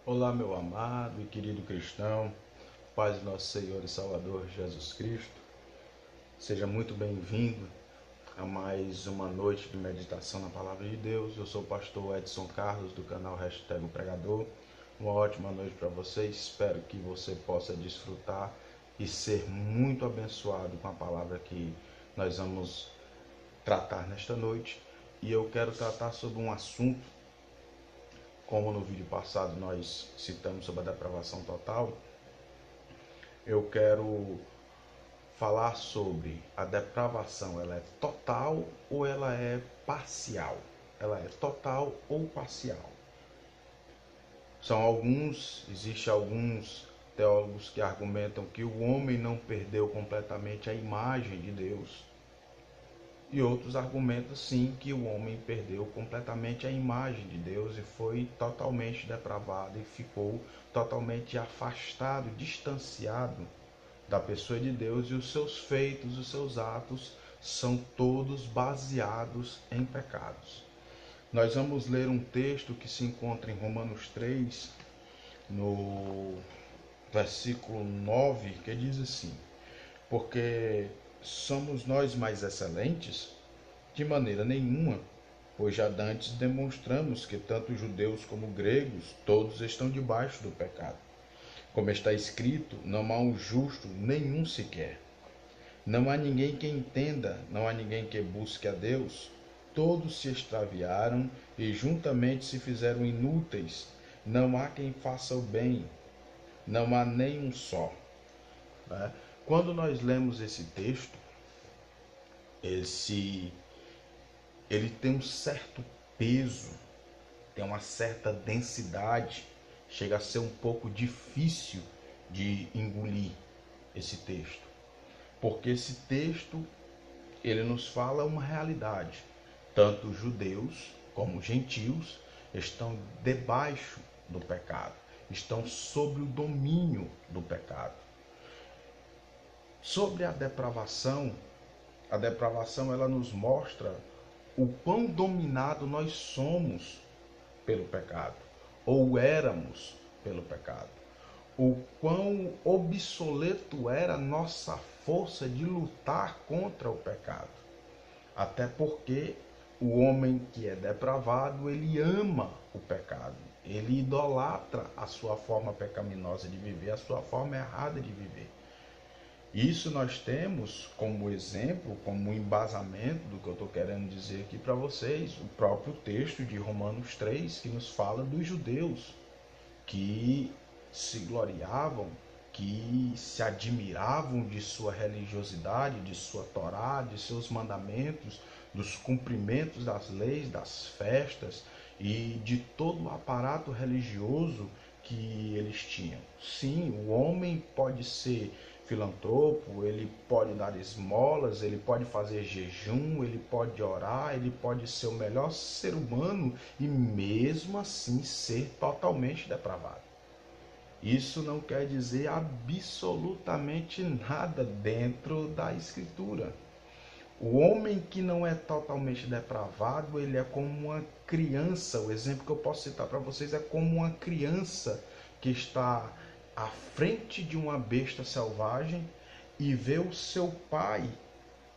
Olá, meu amado e querido cristão, paz do nosso Senhor e Salvador Jesus Cristo. Seja muito bem-vindo a mais uma noite de meditação na Palavra de Deus. Eu sou o pastor Edson Carlos, do canal Hashtag o Pregador. Uma ótima noite para você. Espero que você possa desfrutar e ser muito abençoado com a palavra que nós vamos tratar nesta noite. E eu quero tratar sobre um assunto, como no vídeo passado nós citamos sobre a depravação total. Eu quero falar sobre a depravação. Ela é total ou ela é parcial? Ela é total ou parcial? Existem alguns teólogos que argumentam que o homem não perdeu completamente a imagem de Deus. E outros argumentam sim que o homem perdeu completamente a imagem de Deus e foi totalmente depravado e ficou totalmente afastado, distanciado da pessoa de Deus, e os seus feitos, os seus atos são todos baseados em pecados. Nós vamos ler um texto que se encontra em Romanos 3, no versículo 9, que diz assim: porque somos nós mais excelentes? De maneira nenhuma, pois já dantes demonstramos que tanto judeus como gregos, todos estão debaixo do pecado. Como está escrito, não há um justo, nenhum sequer. Não há ninguém que entenda, não há ninguém que busque a Deus. Todos se extraviaram e juntamente se fizeram inúteis. Não há quem faça o bem, não há nem um só. Quando nós lemos esse texto, ele tem um certo peso, tem uma certa densidade, chega a ser um pouco difícil de engolir esse texto, porque esse texto ele nos fala uma realidade. Tanto judeus como gentios estão debaixo do pecado, estão sob o domínio do pecado. Sobre a depravação ela nos mostra o quão dominado nós somos pelo pecado, ou éramos pelo pecado. O quão obsoleto era a nossa força de lutar contra o pecado. Até porque o homem que é depravado, ele ama o pecado. Ele idolatra a sua forma pecaminosa de viver, a sua forma errada de viver. Isso nós temos como exemplo, como embasamento do que eu estou querendo dizer aqui para vocês, o próprio texto de Romanos 3, que nos fala dos judeus que se gloriavam, que se admiravam de sua religiosidade, de sua Torá, de seus mandamentos, dos cumprimentos das leis, das festas e de todo o aparato religioso que eles tinham. Sim, o homem pode ser filantropo, ele pode dar esmolas, ele pode fazer jejum, ele pode orar, ele pode ser o melhor ser humano e mesmo assim ser totalmente depravado. Isso não quer dizer absolutamente nada dentro da Escritura. O homem que não é totalmente depravado, ele é como uma criança. O exemplo que eu posso citar para vocês é como uma criança que está à frente de uma besta selvagem e vê o seu pai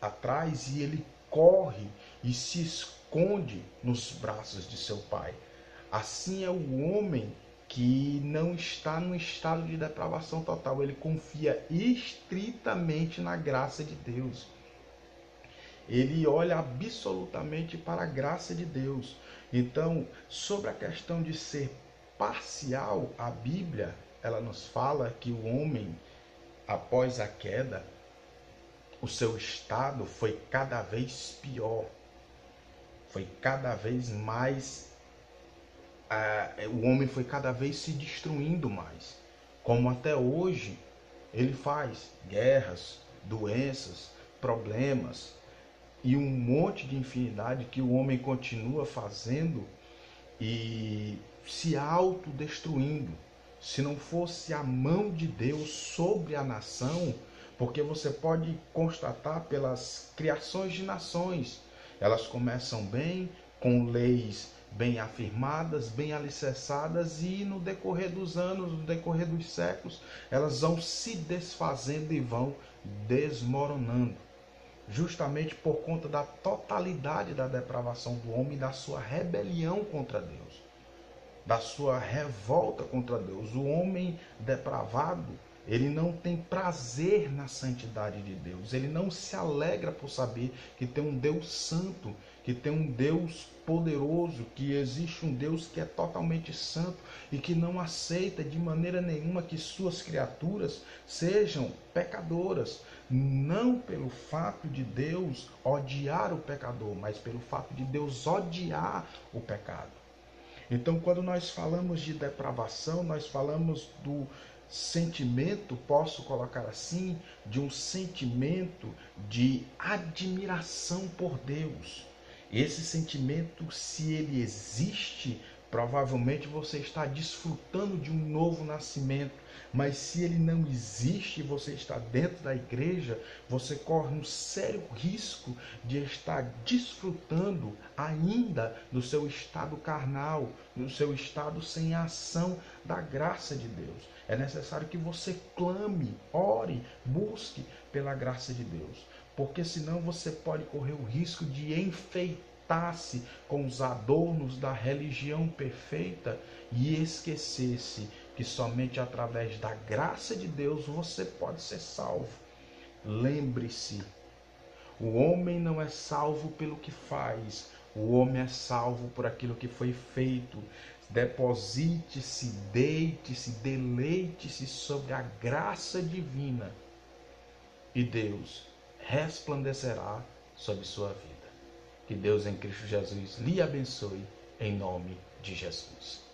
atrás e ele corre e se esconde nos braços de seu pai. Assim é o homem que não está no estado de depravação total. Ele confia estritamente na graça de Deus. Ele olha absolutamente para a graça de Deus. Então, sobre a questão de ser parcial, a Bíblia, ela nos fala que o homem, após a queda, o seu estado foi cada vez pior. Foi cada vez mais... o homem foi cada vez se destruindo mais. Como até hoje ele faz guerras, doenças, problemas e um monte de infinidade que o homem continua fazendo e se autodestruindo. Se não fosse a mão de Deus sobre a nação, porque você pode constatar pelas criações de nações, elas começam bem, com leis bem afirmadas, bem alicerçadas, e no decorrer dos anos, no decorrer dos séculos, elas vão se desfazendo e vão desmoronando, justamente por conta da totalidade da depravação do homem, da sua rebelião contra Deus, da sua revolta contra Deus. O homem depravado, ele não tem prazer na santidade de Deus. Ele não se alegra por saber que tem um Deus santo, que tem um Deus poderoso, que existe um Deus que é totalmente santo e que não aceita de maneira nenhuma que suas criaturas sejam pecadoras. Não pelo fato de Deus odiar o pecador, mas pelo fato de Deus odiar o pecado. Então, quando nós falamos de depravação, nós falamos do sentimento, posso colocar assim, de um sentimento de admiração por Deus. Esse sentimento, se ele existe, provavelmente você está desfrutando de um novo nascimento. Mas se ele não existe e você está dentro da igreja, você corre um sério risco de estar desfrutando ainda do seu estado carnal, do seu estado sem a ação da graça de Deus. É necessário que você clame, ore, busque pela graça de Deus, porque senão você pode correr o risco de enfeitar-se com os adornos da religião perfeita e esquecer-se que somente através da graça de Deus você pode ser salvo. Lembre-se, o homem não é salvo pelo que faz, o homem é salvo por aquilo que foi feito. Deposite-se, deite-se, deleite-se sobre a graça divina e Deus resplandecerá sobre sua vida. Que Deus em Cristo Jesus lhe abençoe, em nome de Jesus.